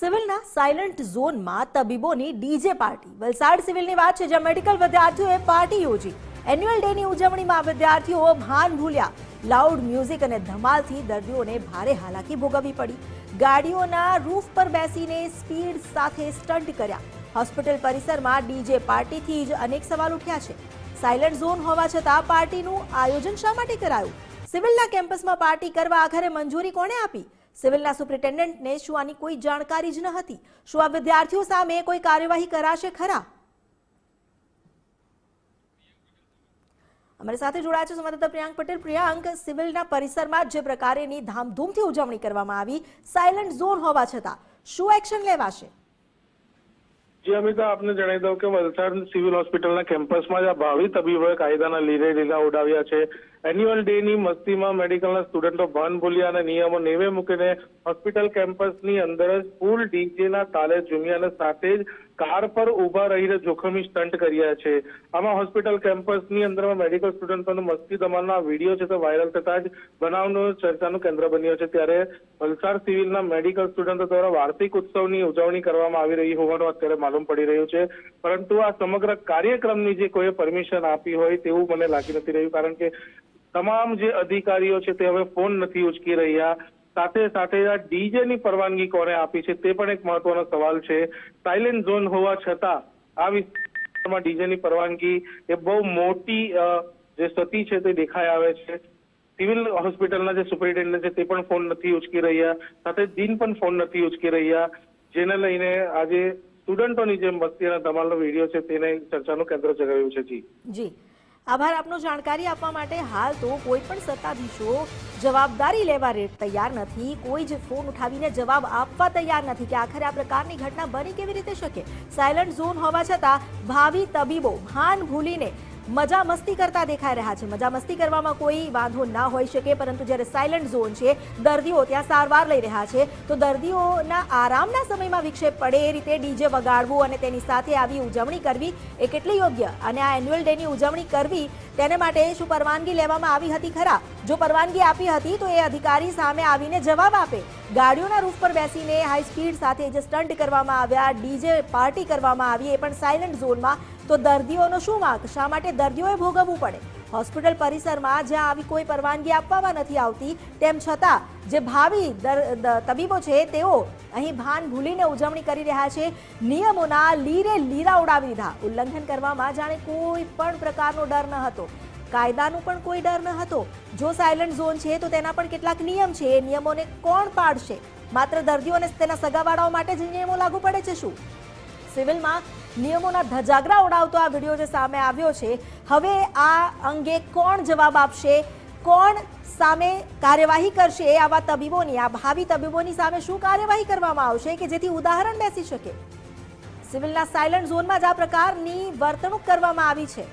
સિવિલના silent ઝોનમાં તબીબોની DJ party. Valsad સિવિલની વાત છે, જ્યાં મેડિકલ વિદ્યાર્થીઓએ પાર્ટી યોજી. એન્યુઅલ ડેની ઉજવણીમાં વિદ્યાર્થીઓ ભાન ભૂલ્યા. લાઉડ મ્યુઝિક અને ધમાલથી દર્દીઓને ભારે હાલાકી ભોગવવી પડી. ગાડીઓના રૂફ પર બેસીને સ્પીડ સાથે સ્ટન્ટ કર્યા. હોસ્પિટલ પરિસરમાં ડીજે પાર્ટીથી જ અનેક સવાલ ઉઠ્યા છે. સાયલન્ટ ઝોન હોવા છતાં પાર્ટીનું આયોજન શા માટે કરાયું? સિવિલના કેમ્પસમાં પાર્ટી કરવા આખરે મંજૂરી કોણે આપી? સિવિલના સુપ્રિન્ટેન્ડન્ટને શું આની કોઈ જાણકારી જ ન હતી? શું આ વિદ્યાર્થીઓ સામે કોઈ કાર્યવાહી કરાશે ખરા? અમારી સાથે જોડાયા છે સંવાદદાતા પ્રિયાંક પટેલ. પ્રિયાંક, સિવિલના પરિસરમાં જે પ્રકારેની ધામધૂમથી ઉજવણી કરવામાં આવી, સાયલન્ટ ઝોન હોવા છતાં શું એક્શન લેવાશે? જી અમિતા, આપને જણાવી દઉં કે વલસાડ સિવિલ હોસ્પિટલના કેમ્પસમાં જ ભાવિ તબીબોએ કાયદાના લીલા ઉડાવ્યા છે. એન્યુઅલ ડે ની મસ્તીમાં મેડિકલના સ્ટુડન્ટો ભાન ભૂલ્યા અને નિયમો નેવે મૂકીને હોસ્પિટલ કેમ્પસની અંદર જ ફૂલ ડીજેના તાલે ઝૂમ્યા અને સાથે જ કાર પર ઉભા રહીને જોખમી સ્ટન્ટ કર્યા છે. આમાં હોસ્પિટલ કેમ્પસની અંદરમાં મેડિકલ સ્ટુડન્ટોનો મસ્તી ધમાલનો વિડીયો છે તો વાયરલ થતા જ બનાવનો ચર્ચાનું કેન્દ્ર બન્યો છે. ત્યારે વલસાડ સિવિલના મેડિકલ સ્ટુડન્ટો દ્વારા વાર્ષિક ઉત્સવની ઉજવણી કરવામાં આવી રહી હોવાનું અત્યારે માલુમ પડી રહ્યું છે. પરંતુ આ સમગ્ર કાર્યક્રમની જે કોઈ પરમિશન આપી હોય તેવું મને લાગી નથી રહ્યું, કારણ કે તમામ જે અધિકારીઓ છે તે હવે ફોન નથી ઉચકી રહ્યા. સાથે સાથે આ ડીજે ની પરવાનગી કોણે આપી છે તે પણ એક મહત્વનો સવાલ છે. સાયલેન્ટ ઝોન હોવા છતાં આ વિસ્તારમાં ડીજે ની પરવાનગી એ બહુ મોટી જે ક્ષતિ છે તે દેખાઈ આવે છે. સિવિલ હોસ્પિટલના જે સુપરિન્ટેન્ડન્ટ છે તે પણ ફોન નથી ઉચકી રહ્યા, સાથે દિન પણ ફોન નથી ઉચકી રહ્યા, જેને લઈને આજે સ્ટુડન્ટોની જે મસ્તી અને ધમાલનો વિડીયો છે તેને ચર્ચાનું કેન્દ્ર જગાવ્યું છે. જી આભાર આપનો જાણકારી આપવા માટે. હાલ તો કોઈ પણ સત્તાધીશો જવાબદારી લેવા તૈયાર નથી, કોઈ જ ફોન ઉઠાવીને જવાબ આપવા તૈયાર નથી કે આખરે આ પ્રકારની ઘટના બની કેવી રીતે શકે. સાયલન્ટ ઝોન હોવા છતાં ભાવિ તબીબો ભાન ભૂલીને મજા મસ્તી કરતા દેખાઈ રહ્યા છે. મજા મસ્તી કરવામાં કોઈ વાંધો ના હોઈ શકે, પરંતુ જ્યારે સાયલન્ટ ઝોન છે, દર્દીઓ ત્યાં સારવાર લઈ રહ્યા છે, તો દર્દીઓના આરામના સમયમાં વિક્ષેપ પડે એ રીતે ડીજે વગાડવું અને તેની સાથે આવી ઉજવણી કરવી એ કેટલી યોગ્ય? અને આ એન્યુઅલ ડેની ઉજવણી કરવી તેને માટે શું પરવાનગી લેવામાં આવી હતી ખરા? જો પરવાનગી આપી હતી તો એ અધિકારી સામે આવીને જવાબ આપે. ગાડીઓના રૂફ પર બેસીને હાઈ સ્પીડ સાથે જે સ્ટન્ટ કરવામાં આવ્યા, ડીજે પાર્ટી કરવામાં આવી, એ પણ સાયલન્ટ ઝોનમાં, તો દર્દીઓનો શું વાંક? શા માટે દર્દીઓએ ભોગવવું પડે? હોસ્પિટલ પરિસરમાં જ્યાં આવી કોઈ પરવાનગી આપવામાં નથી આવતી, તેમ છતાં જે ભાવિ તબીબો છે તેઓ અહીં ભાન ભૂલીને ઉજવણી કરી રહ્યા છે. નિયમોના લીરા ઉડાવી દીધા. ઉલ્લંઘન કરવામાં જાણે કોઈ પણ પ્રકારનો ડર ન હતો, કાયદાનું પણ કોઈ ડર ન હતો. જો સાયલન્ટ ઝોન છે તો તેના પણ કેટલાક નિયમ છે. એ નિયમોને કોણ પાડશે? માત્ર દર્દીઓ અને તેના સગાવાળાઓ માટે જ નિયમો લાગુ પડે છે શું? સિવિલમાં નિયમોના ધજાગરા ઉડાવતો આ વિડીયો જે સામે આવ્યો છે, હવે આ અંગે કોણ જવાબ આપશે? કોણ સામે કાર્યવાહી કરશે? આવા તબીબોની, આ ભાવિ તબીબોની સામે શું કાર્યવાહી કરવામાં આવશે કે જેથી ઉદાહરણ બેસી શકે? સિવિલના સાયલન્ટ ઝોનમાં જ આ પ્રકારની વર્તણૂક કરવામાં આવી છે.